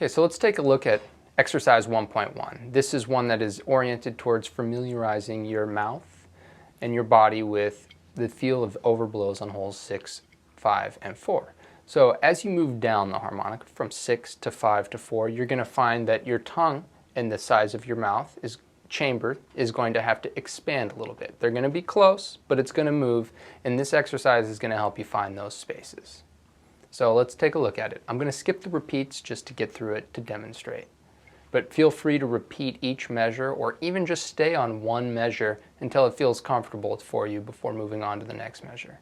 Okay, so let's take a look at exercise 1.1. This is one that is oriented towards familiarizing your mouth and your body with the feel of overblows on holes 6, 5, and 4. So as you move down the harmonic from 6 to 5 to 4, you're going to find that your tongue and the size of your mouth chamber is going to have to expand a little bit. They're going to be close, but it's going to move, and this exercise is going to help you find those spaces. So let's take a look at it. I'm going to skip the repeats just to get through it to demonstrate. But feel free to repeat each measure or even just stay on one measure until it feels comfortable for you before moving on to the next measure.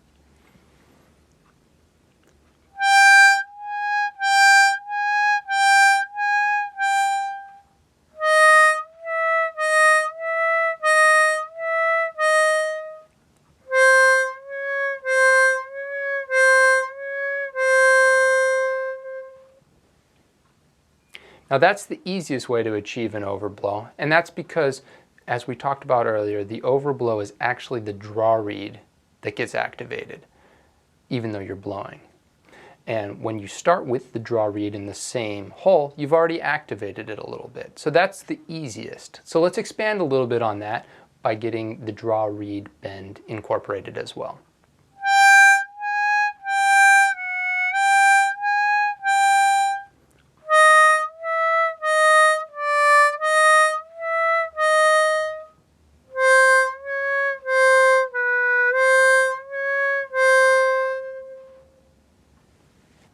Now that's the easiest way to achieve an overblow, and that's because, as we talked about earlier, the overblow is actually the draw reed that gets activated, even though you're blowing. And when you start with the draw reed in the same hole, you've already activated it a little bit. So that's the easiest. So let's expand a little bit on that by getting the draw reed bend incorporated as well.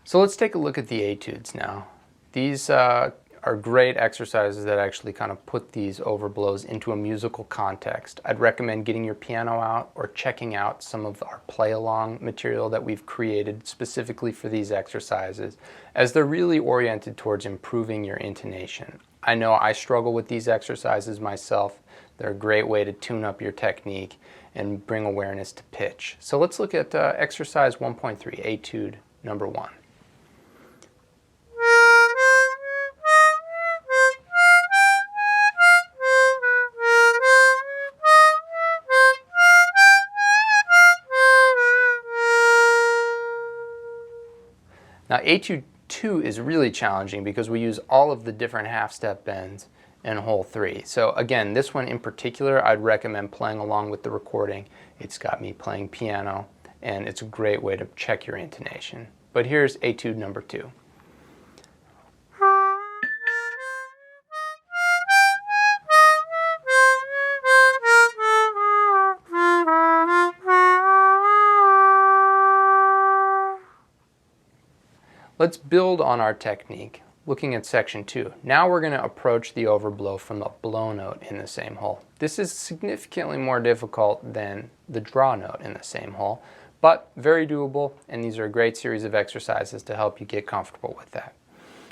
So let's take a look at the etudes now. These are great exercises that actually kind of put these overblows into a musical context. I'd recommend getting your piano out or checking out some of our play-along material that we've created specifically for these exercises, as they're really oriented towards improving your intonation. I know I struggle with these exercises myself. They're a great way to tune up your technique and bring awareness to pitch. So let's look at exercise 1.3, etude number 1. Now etude 2 is really challenging because we use all of the different half-step bends in hole 3. So again, this one in particular, I'd recommend playing along with the recording. It's got me playing piano, and it's a great way to check your intonation. But here's etude number 2. Let's build on our technique, looking at section 2. Now we're going to approach the overblow from the blow note in the same hole. This is significantly more difficult than the draw note in the same hole, but very doable, and these are a great series of exercises to help you get comfortable with that.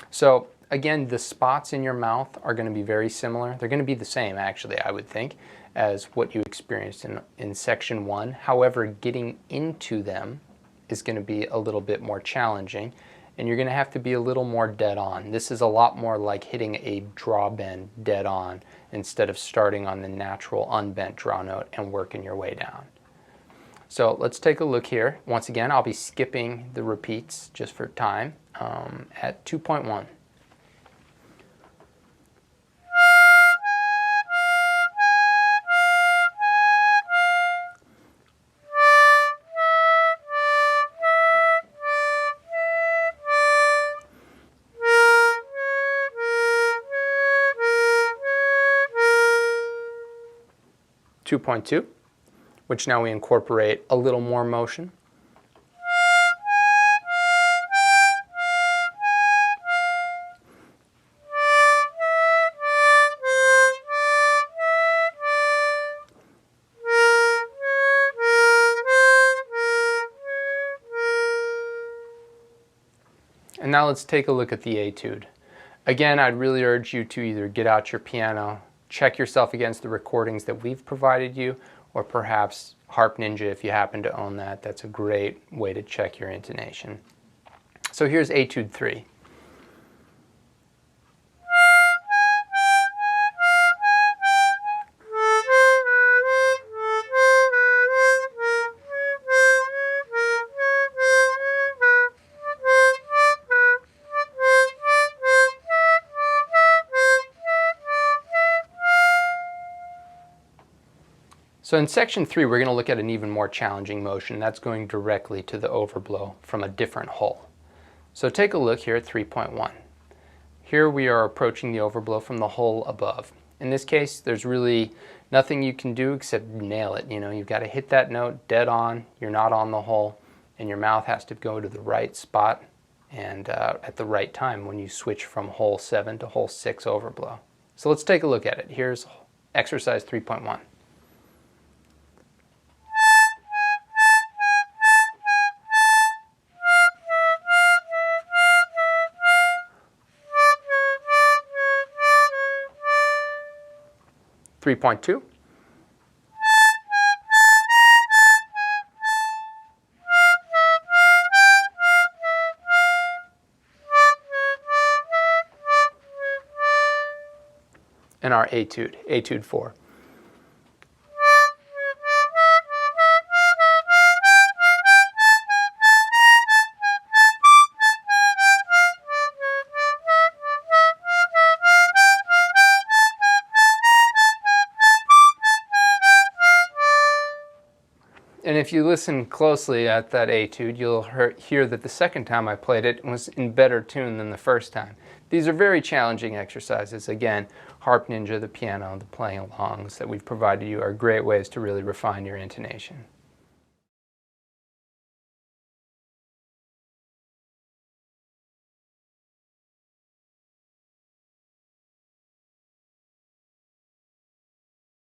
So again, the spots in your mouth are going to be very similar. They're going to be the same, actually, I would think, as what you experienced in section 1. However, getting into them is going to be a little bit more challenging, and you're going to have to be a little more dead on. This is a lot more like hitting a draw bend dead on instead of starting on the natural unbent draw note and working your way down. So let's take a look here. Once again, I'll be skipping the repeats just for time at 2.1. Which now we incorporate a little more motion. And now let's take a look at the etude. Again, I'd really urge you to either get out your piano, check yourself against the recordings that we've provided you, or perhaps Harp Ninja if you happen to own that. That's a great way to check your intonation. So here's etude 3. So in section 3, we're going to look at an even more challenging motion. That's going directly to the overblow from a different hole. So take a look here at 3.1. Here we are approaching the overblow from the hole above. In this case, there's really nothing you can do except nail it. You know, you've got to hit that note dead on. You're not on the hole, and your mouth has to go to the right spot and at the right time when you switch from hole 7 to hole 6 overblow. So let's take a look at it. Here's exercise 3.1. Three point two. And our etude, etude 4. And if you listen closely at that etude, you'll hear that the second time I played it was in better tune than the first time. These are very challenging exercises. Again, Harp Ninja, the piano, the playing alongs that we've provided you are great ways to really refine your intonation.